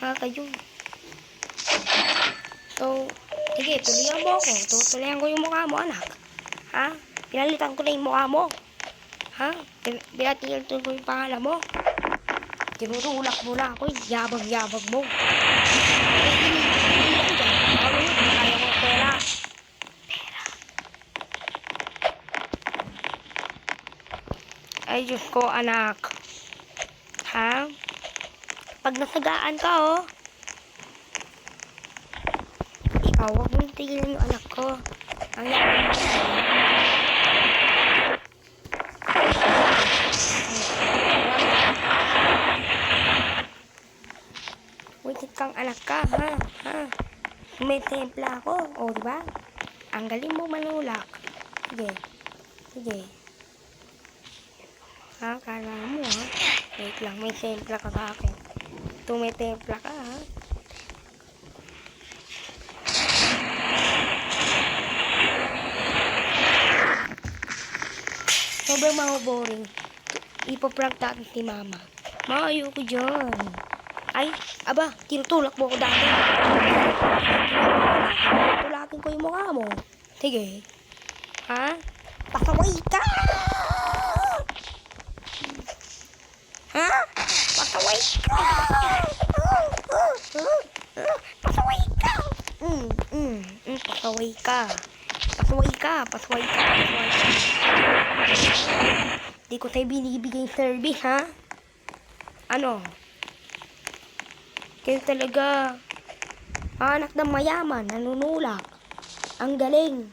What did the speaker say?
Ha, kayo. So, sige, tuloyan mo ako. Tutuloyan ko yung mukha mo, anak. Ha? Pinalitan ko na yung mukha mo. Ha? Pinatilan ko yung pangalan mo. Tinutulak mo na ako, yabag-yabag mo. Kaya mo pera. Ay, Diyos ko, anak. Ha? Pag nasagaan ka, oh. Ikaw, huwag mong tigilan yung anak ko. Ang yaman mo. Wicked kang anak ka, ha? Ha? May templa ako, o, diba? Ang galing mo manulak. Sige. Sige. Ha? Kala mo, ha? Wait lang, may templa ka sa akin. Ito may templa ka, ha? Sobrang boring. Ipoprank natin si mama. Ma, ayoko dyan. Ay, aba, tinutulak mo ako dati. Tulakin ko yung mukha mo. Sige. Ha? Pasaway ka! Ha? Pasaway ka! Pasaway ka! Pasaway ka. Pasaway ka. Pasaway ka. Pasaway ka. Di ko tayo binibigay service, ha? Ano? Kayo talaga anak ng mayaman, nanunulak. Ang galing.